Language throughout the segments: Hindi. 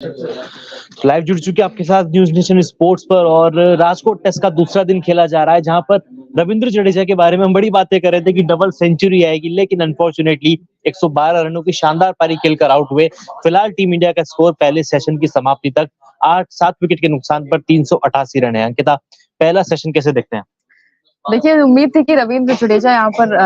लाइव जुड़ चुके हैं आपके साथ न्यूज नेशन स्पोर्ट्स पर। और राजकोट टेस्ट का दूसरा दिन खेला जा रहा है, जहां पर रविंद्र जडेजा के बारे में हम बड़ी बातें कर रहे थे कि डबल सेंचुरी आएगी, लेकिन अनफॉर्चुनेटली 112 रनों की शानदार पारी खेलकर आउट हुए। फिलहाल टीम इंडिया का स्कोर पहले सेशन की समाप्ति तक 7 विकेट के नुकसान पर 388 रन है। अंकिता, पहला सेशन कैसे देखते हैं? देखिए, उम्मीद थी कि रविंद्र जडेजा यहाँ पर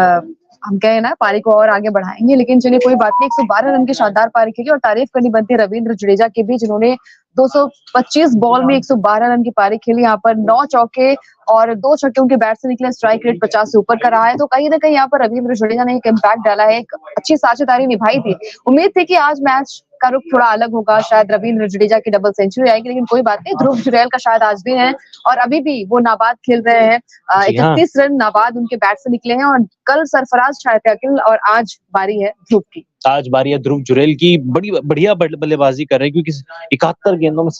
हम कहे ना पारी को और आगे बढ़ाएंगे, लेकिन चलिए कोई बात नहीं। 112 रन की शानदार पारी खेली और तारीफ करनी बनती है रविंद्र जडेजा की भी, जिन्होंने 225 बॉल में 112 रन की पारी खेली। यहाँ पर 9 चौके और 2 छक्के उनके बैट से निकले। स्ट्राइक रेट 50 से ऊपर का रहा है, तो कहीं ना कहीं यहाँ पर रविंद्र जडेजा ने एक इम्पैक्ट डाला है, एक अच्छी साझेदारी निभाई थी। उम्मीद थी कि आज मैच का रुख थोड़ा अलग होगा, शायद रविंद्र जडेजा की डबल सेंचुरी आएगी, लेकिन कोई बात नहीं। ध्रुव जुरैल का शायद आज दिन है और अभी भी वो नाबाद खेल रहे हैं। 31 रन नाबाद उनके बैट से निकले हैं और कल सरफराज छाए थे अखिल, और आज बारी है ध्रुव की। आज बारी है ध्रुव जुरैल की। बड़ी बढ़िया बल्लेबाजी कर रहे हैं, क्योंकि 71 गेंदों में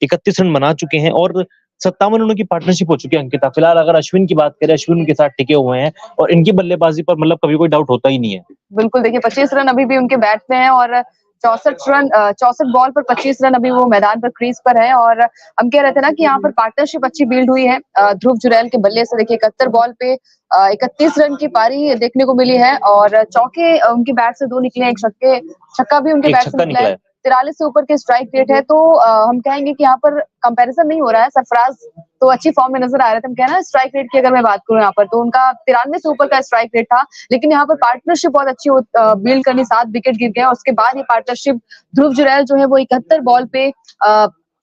31 रन बना चुके हैं और 57 रनों की पार्टनरशिप हो चुकी है। अंकिता, फिलहाल अगर अश्विन की बात करें, अश्विन उनके साथ टिके हुए हैं और इनकी बल्लेबाजी पर मतलब कभी कोई डाउट होता ही नहीं है। बिल्कुल, देखिए 25 रन अभी भी उनके बैट पे हैं और 64 बॉल पर 25 रन अभी वो मैदान पर क्रीज पर है। और हम कह रहे थे ना कि यहाँ पर पार्टनरशिप अच्छी बिल्ड हुई है ध्रुव जुरैल के बल्ले से। देखिए 71 बॉल पे 31 रन की पारी देखने को मिली है और चौके उनके बैट से 2 निकले, एक छक्का भी उनके बैट से निकला है। 43 से ऊपर के स्ट्राइक रेट है, तो हम कहेंगे कि यहाँ पर कंपैरिजन नहीं हो रहा है। सरफराज तो अच्छी फॉर्म में नजर आ रहे थे। हम कह रहे हैं स्ट्राइक रेट की अगर मैं बात करूं यहाँ पर, तो उनका 93 से ऊपर का स्ट्राइक रेट था, लेकिन यहाँ पर पार्टनरशिप बहुत अच्छी बिल्ड करनी, 7 विकेट गिर गए और उसके बाद ये पार्टनरशिप ध्रुव जुरैल जो है वो 71 बॉल पे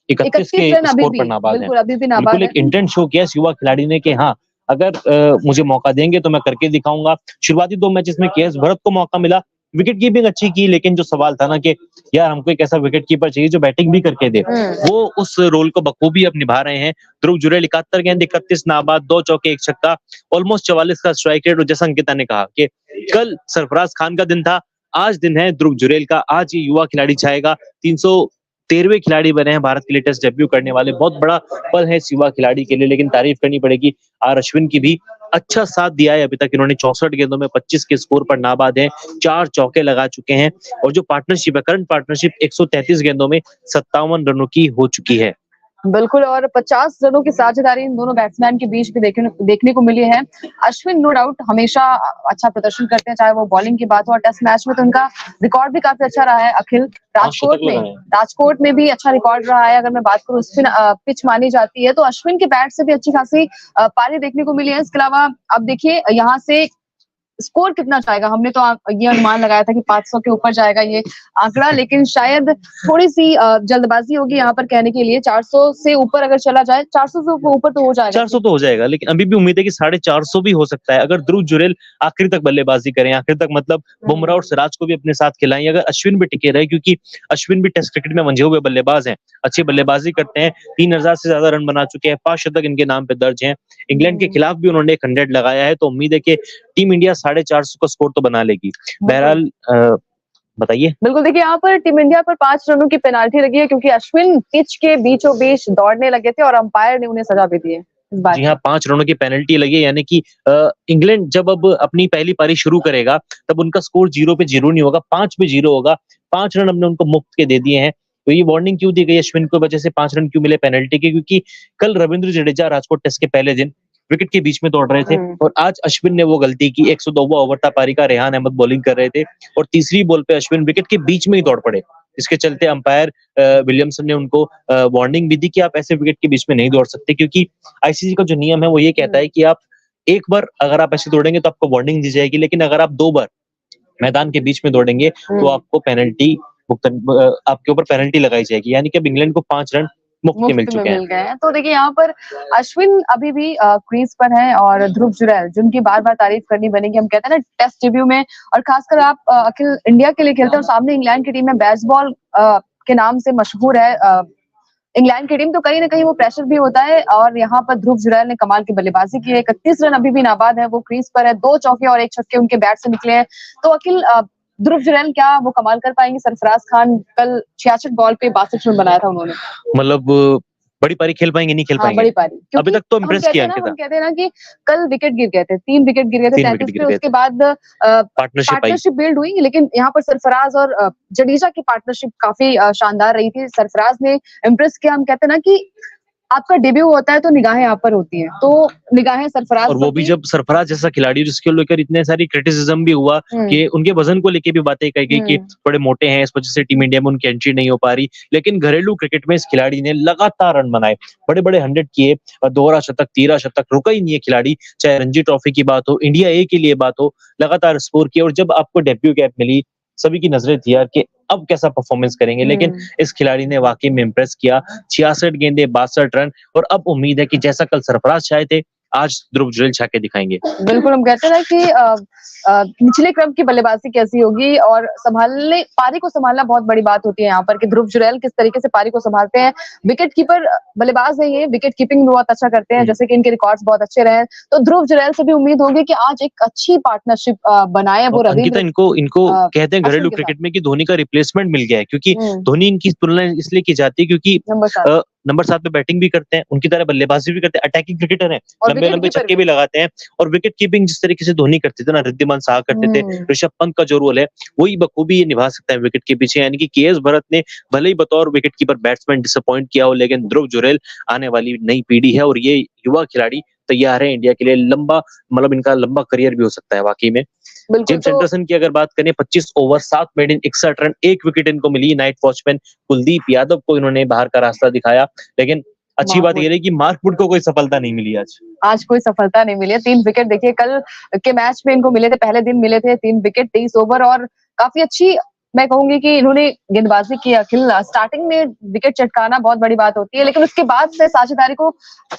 31 रन अभी भी नाबाद है। अभी भी नाबाद है। एक इंटेंट शो किया इस युवा खिलाड़ी ने कि हाँ, अगर मुझे मौका देंगे तो मैं करके दिखाऊंगा। शुरुआती 2 मैचेस में केएस भरत को मौका मिला, विकेट कीपिंग अच्छी की, लेकिन जो सवाल था ना कि यार हमको एक ऐसा विकेट कीपर चाहिए जो बैटिंग भी करके दे, वो उस रोल को बखूबी अब निभा रहे हैं। ध्रुव जुरैल 71 गेंद 31 नाबाद, 2 चौके 1 छक्का, ऑलमोस्ट 44 का स्ट्राइक रेट। और जैसा अंकिता ने कहा कि कल सरफराज खान का दिन था, आज दिन है ध्रुव जुरैल का। आज ये युवा खिलाड़ी छाएगा। 313वें खिलाड़ी बने हैं भारत के लिए टेस्ट डेब्यू करने वाले। बहुत बड़ा पल है इस युवा खिलाड़ी के लिए, लेकिन तारीफ करनी पड़ेगी आर अश्विन की भी। अच्छा साथ दिया है अभी तक इन्होंने। 64 गेंदों में 25 के स्कोर पर नाबाद हैं, 4 चौके लगा चुके हैं और जो पार्टनरशिप है, करंट पार्टनरशिप 133 गेंदों में 57 रनों की हो चुकी है। बिल्कुल, और 50 रनों की साझेदारी इन दोनों बैट्समैन के बीच भी देखने को मिली है। अश्विन नो डाउट हमेशा अच्छा प्रदर्शन करते हैं, चाहे वो बॉलिंग की बात हो, और टेस्ट मैच में तो उनका रिकॉर्ड भी काफी अच्छा रहा है अखिल। राजकोट में भी अच्छा रिकॉर्ड रहा है। अगर मैं बात करूं, स्पिन पिच मानी जाती है, तो अश्विन के बैट से भी अच्छी खासी पारी देखने को मिली है। इसके अलावा अब देखिए यहाँ से स्कोर कितना जाएगा। हमने तो ये अनुमान लगाया था कि 500 के ऊपर जाएगा ये आंकड़ा, लेकिन शायद थोड़ी सी जल्दबाजी होगी यहाँ पर कहने के लिए। 400 से ऊपर अगर चला जाए, 400 से ऊपर तो हो जाएगा, 400 तो हो जाएगा, लेकिन अभी भी उम्मीद है कि 450 भी हो सकता है अगर ध्रुव जुरैल आखिर तक बल्लेबाजी करें, आखिर तक मतलब बुमराह और सिराज को भी अपने साथ खिलाएं, अगर अश्विन भी टिके रहे, क्योंकि अश्विन भी टेस्ट क्रिकेट में मंझे हुए बल्लेबाज हैं, अच्छी बल्लेबाजी करते हैं। 3000 से ज्यादा रन बना चुके हैं, 5 शतक इनके नाम पे दर्ज हैं। इंग्लैंड के खिलाफ भी उन्होंने 100 लगाया है, तो उम्मीद है कि टीम इंडिया 450 का स्कोर तो बना लेगी। बहरहाल बताइए। बिल्कुल, देखिए यहाँ पर टीम इंडिया पर 5 रनों की पेनाल्टी लगी है, क्योंकि अश्विन पिच के बीचों बीच दौड़ने लगे थे और अंपायर ने उन्हें सजा भी दी है। जी हाँ, 5 रनों की पेनल्टी लगी, यानी कि इंग्लैंड जब अब अपनी पहली पारी शुरू करेगा तब उनका स्कोर 0 पे 0 नहीं होगा, 5 पे 0 होगा। 5 रन हमने उनको मुफ्त के दे दिए हैं। तो ये वार्निंग क्यों दी गई अश्विन को, वजह से 5 रन क्यों मिले पेनल्टी के, क्योंकि कल रविंद्र जडेजा राजकोट टेस्ट के पहले दिन विकेट के बीच में दौड़ रहे थे और आज अश्विन ने वो गलती की। 102वां ओवर था पारी का, रेहान अहमद बॉलिंग कर रहे थे और तीसरी बॉल पे अश्विन विकेट के बीच में ही दौड़ पड़े। इसके चलते अंपायर विलियमसन ने उनको वार्निंग भी दी कि आप ऐसे विकेट के बीच में नहीं दौड़ सकते, क्योंकि आईसीसी का जो नियम है वो ये कहता है कि आप एक बार अगर आप ऐसे दौड़ेंगे तो आपको वार्निंग दी जाएगी, लेकिन अगर आप 2 बार मैदान के बीच में दौड़ेंगे तो आपको पेनल्टी आपके ऊपर पेनल्टी लगाई जाएगी। यानी कि अब इंग्लैंड को 5 रन मुफ्त मिल चुके हैं। तो देखिए यहाँ पर अश्विन अभी भी क्रीज पर है और ध्रुव जुरैल, जिनकी बार बार तारीफ करनी बनेगी। हम कहते हैं ना टेस्ट डेब्यू में, और खासकर आप अखिल इंडिया के लिए खेलते हैं और सामने इंग्लैंड की टीम है, बेसबॉल के नाम से मशहूर है इंग्लैंड की टीम, तो कहीं ना कहीं वो प्रेशर भी होता है। और यहाँ पर ध्रुव जुरैल ने कमाल की बल्लेबाजी की है। 31 रन अभी भी नाबाद है, वो क्रीज पर है, 2 चौके और 1 छक्के उनके बैट से निकले हैं। तो अखिल ध्रुव जुरैल क्या वो कमाल कर पाएंगे? सरफराज खान कल 66 बॉल पे 62 रन बनाया था उन्होंने। मतलब बड़ी पारी खेल पाएंगे, नहीं खेल हाँ, पाएंगे? बड़ी पारी, अभी क्योंकि तक तो हम इम्प्रेस कहते किया हैं ना अंकिता। हम कहते हैं ना कि कल विकेट गिर गए थे, 3 विकेट गिर गए थे 3 33 विकेट पे, गिर गए उसके थे। बाद पार्टनरशिप आई। पार्टनरशिप बिल्ड हुई, लेकिन यहाँ पर सरफराज और जडेजा की पार्टनरशिप काफी शानदार रही थी। सरफराज ने इम्प्रेस किया। हम कहते हैं ना कि आपका डेब्यू होता है तो निगाहें यहाँ पर होती हैं, तो निगाहें सरफराज और पर वो भी थी। जब सरफराज जैसा खिलाड़ी जिसके लेकर इतने सारी क्रिटिसिज्म भी हुआ हुँ, कि उनके वजन को लेके भी बातें कही गई कि हुँ, थोड़े मोटे हैं, इस वजह से टीम इंडिया में उनकी एंट्री नहीं हो पा रही। लेकिन घरेलू क्रिकेट में इस खिलाड़ी ने लगातार रन बनाए, बड़े-बड़े 100 किए, दोहरा शतक, तीरा शतक, रुका ही नहीं है खिलाड़ी। चाहे रणजी ट्रॉफी की बात हो, इंडिया ए के लिए बात हो, लगातार स्कोर किए। और जब आपको डेब्यू कैप मिली, सभी की नजरें थी यार कि अब कैसा परफॉर्मेंस करेंगे, लेकिन हुँ। इस खिलाड़ी ने वाकई में इंप्रेस किया। 66 गेंदें, 62 रन, और अब उम्मीद है कि जैसा कल सरफराज चाहे थे, आज ध्रुव जुरैल छक्के दिखाएंगे। बिल्कुल, हम कहते हैं ना कि निचले क्रम की बल्लेबाजी कैसी होगी, और संभालने पारी को संभालना बहुत बड़ी बात होती है यहाँ पर कि ध्रुव जुरैल किस तरीके से पारी को संभालते हैं। विकेट कीपर बल्लेबाज है ये, विकेट कीपिंग भी बहुत अच्छा करते हैं, हम्म। जैसे कि इनके रिकॉर्ड्स बहुत अच्छे रहे हैं। तो ध्रुव जुरैल से भी उम्मीद होगी कि आज एक अच्छी पार्टनरशिप बनाए वो और अंकिता, रविंद्र इनको इनको कहते हैं अश्विन घरेलू के साथ। क्रिकेट में कि धोनी का रिप्लेसमेंट मिल गया है, क्योंकि हुँ, धोनी इनकी तुलना इसलिए की जाती है क्योंकि नंबर 7 नंबर 7 पे बैटिंग भी करते हैं, उनकी तरह बल्लेबाजी भी करते हैं, अटैकिंग क्रिकेटर हैं, और लंबे विकेट लंबे कीपर छक्के भी। भी लगाते हैं। और विकेट कीपिंग जिस तरीके से धोनी करते थे ना, रिद्धिमान साहा करते थे, हुँ, ऋषभ पंत का जो रोल है वही बखूबी ये निभा सकता है विकेट के पीछे। यानी कि केएस भरत ने भले ही बतौर विकेट कीपर बैट्समैन डिसअपॉइंट किया हो, लेकिन ध्रुव जुरैल आने वाली नई पीढ़ी है, और ये युवा खिलाड़ी तैयार है इंडिया के लिए। लंबा मतलब इनका लंबा करियर भी हो सकता है वाकई में। बिल्कुल। जेम्स तो एंडरसन की अगर बात करें, 25 ओवर 7 मेडन 61 रन, 1 विकेट इनको मिली। नाइट वॉचमैन कुलदीप यादव को इन्होंने बाहर का रास्ता दिखाया, लेकिन अच्छी बात मार्कवुड ये रही कि मार्कवुड को कोई सफलता नहीं मिली आज। आज कोई सफलता नहीं मिली है। 3 विकेट देखिए कल के मैच में इनको मिले थे, पहले दिन मिले थे 3 विकेट 23 ओवर, और काफ़ी अच्छी मैं कहूँगी कि इन्होंने गेंदबाजी की। अखिल स्टार्टिंग में विकेट चटकाना बहुत बड़ी बात होती है, लेकिन उसके बाद से साझेदारी को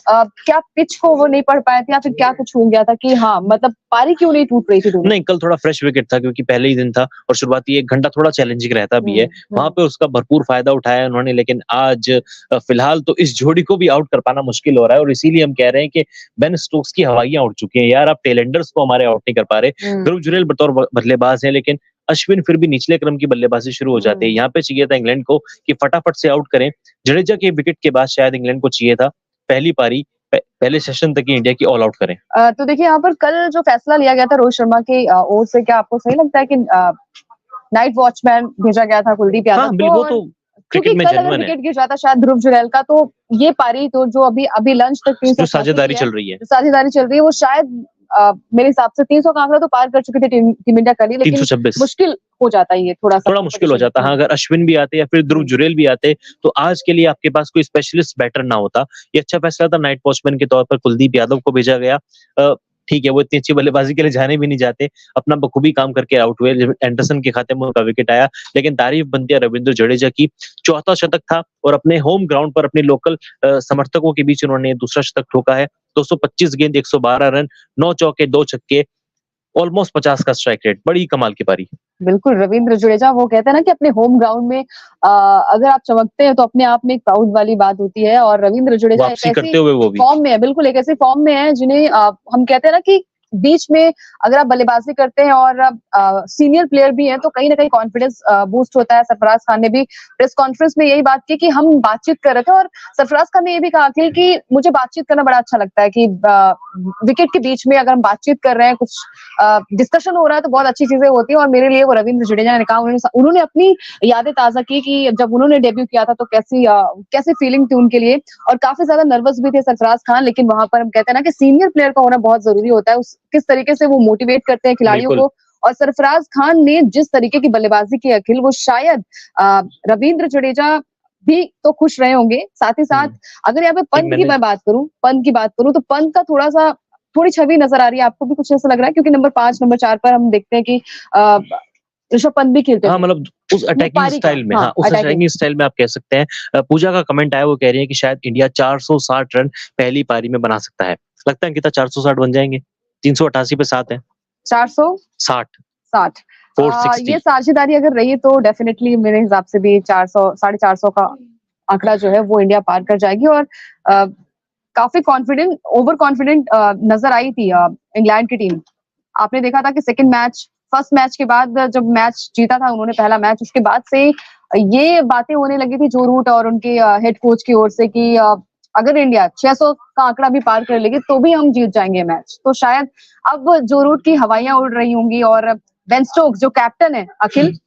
क्या पिच को वो नहीं पढ़ पाए थे, या फिर क्या कुछ हो गया था कि हाँ, मतलब पारी क्यों नहीं टूट रही थी दोनों? नहीं, कल थोड़ा फ्रेश विकेट था क्योंकि पहले ही दिन था और शुरुआती 1 घंटा थोड़ा चैलेंजिंग रहता भी है। हुँ, वहाँ हुँ। पे उसका भरपूर फ़ायदा उठाया उन्होंने, लेकिन आज फिलहाल तो इस जोड़ी को भी आउट कर पाना मुश्किल हो रहा है, और इसीलिए हम कह रहे हैं कि बेन स्टोक्स की हवाइयाँ उड़ चुकी हैं। यार, आप टेलेंडर्स को हमारे आउट नहीं कर पा रहे। हुँ, ध्रुव जुरैल बतौर बल्लेबाज हैं, लेकिन अश्विन फिर भी निचले क्रम की बल्लेबाजी शुरू हो जाती है। हुँ। यहाँ पे चाहिए था इंग्लैंड को कि फटाफट से आउट करें। जडेजा के विकेट के बाद शायद इंग्लैंड को चाहिए था पहली पारी पहले सेशन तक ही इंडिया की ऑल आउट करें। तो देखिए यहाँ पर कल जो फैसला लिया गया था रोहित शर्मा की ओर से, क्या आपको सही लगता है कि नाइट वॉचमैन भेजा गया था कुलदीप यादव हाँ, को? वो और तो क्रिकेट क्योंकि में कल अगर जेन्युइन है, विकेट गिर जाता शायद ध्रुव जुरैल का, तो ये पारी तो जो अभी अभी लंच तक जो 380 साझेदारी की है, चल रही है। जो साझेदारी चल रही है, वो शायद मेरे हिसाब से 300 का आंकड़ा तो पार कर चुकी थी टीम इंडिया कल ही, लेकिन 326 मुश्किल हो जाता है ये थोड़ा-सा थोड़ा मुश्किल हो कंपटीशन। जाता। हाँ, अगर अश्विन भी आते या फिर ध्रुव जुरैल भी आते, तो आज के लिए आपके पास कोई स्पेशलिस्ट बैटर ना होता। ये अच्छा फैसला था नाइट वॉचमैन के तौर पर कुलदीप यादव को भेजा गया। ठीक है, वो इतनी अच्छी बल्लेबाजी के लिए जाने भी नहीं जाते, अपना बखूबी काम करके आउट हुए। जब एंडरसन के खाते में उनका विकेट आया, लेकिन तारीफ बनती है रविंद्र जडेजा की। चौथा शतक था और अपने होम ग्राउंड पर अपने लोकल समर्थकों के बीच उन्होंने दूसरा शतक ठोका है। 225 गेंद, 112 रन, 9 चौके, 2 छक्के, ऑलमोस्ट 50 का स्ट्राइक रेट। बड़ी कमाल की पारी। बिल्कुल, रवींद्र जडेजा वो कहते हैं ना कि अपने होम ग्राउंड में अगर आप चमकते हैं तो अपने आप में एक प्राउड वाली बात होती है, और रवींद्र जडेजा एक वापसी ऐसी करते हुए वो भी। फॉर्म में है, बिल्कुल एक ऐसी फॉर्म में है जिन्हें हम कहते हैं ना कि बीच में अगर आप बल्लेबाजी करते हैं और सीनियर प्लेयर भी हैं, तो कहीं न कहीं कॉन्फिडेंस बूस्ट होता है। सरफराज खान ने भी प्रेस कॉन्फ्रेंस में यही बात की कि हम बातचीत कर रहे थे, और सरफराज खान ने ये भी कहा अखिल कि मुझे बातचीत करना बड़ा अच्छा लगता है कि विकेट के बीच में अगर हम बातचीत कर रहे हैं, कुछ डिस्कशन हो रहा है, तो बहुत अच्छी चीजें होती हैं, और मेरे लिए वो रवींद्र जडेजा ने कहा, उन्होंने अपनी यादें ताजा की कि जब उन्होंने डेब्यू किया था तो कैसी फीलिंग थी उनके लिए, और काफी ज्यादा नर्वस भी थे सरफराज खान। लेकिन वहां पर हम कहते हैं ना कि सीनियर प्लेयर का होना बहुत जरूरी होता है, किस तरीके से वो मोटिवेट करते हैं खिलाड़ियों बिल्कुल। को। और सरफराज खान ने जिस तरीके की बल्लेबाजी की अखिल, वो शायद रवींद्र जडेजा भी तो खुश रहे होंगे। साथ ही साथ अगर यहाँ पे एक पंत की मैंने मैं बात करूं तो पंत का थोड़ी छवि नजर आ रही है। आपको भी कुछ ऐसा लग रहा है? क्योंकि नंबर 5 नंबर 4 पर हम देखते हैं कि अ, ऋषभ पंत भी खेलते हाँ, थे। मतलब उस वो अटैकिंग पारी का स्टाइल में, हाँ, हाँ, उस अटैकिंग। अटैकिंग स्टाइल में आप कह सकते हैं। पूजा का कमेंट आया, वो कह रही है कि शायद इंडिया 460 रन पहली पारी में बना सकता है। लगता है अंकिता 460 बन जाएंगे? 388 पे 7 है। 460 60 460। ये साझेदारी अगर रही तो डेफिनेटली मेरे हिसाब से भी 400 450 का आंकड़ा जो है वो इंडिया पार कर जाएगी। और काफी ओवर कॉन्फिडेंट नजर आई थी इंग्लैंड की टीम। आपने देखा था कि फर्स्ट मैच के बाद जब मैच जीता था उन्होंने पहला मैच, उसके बाद से ये बातें होने लगी थी जो रूट और उनके हेड कोच की ओर से कि अगर इंडिया 600 का आंकड़ा भी पार कर लेगी तो भी हम जीत जाएंगे मैच। तो शायद अब जो रूट की हवाइयां उड़ रही होंगी और बेन स्टोक्स जो कैप्टन है अखिल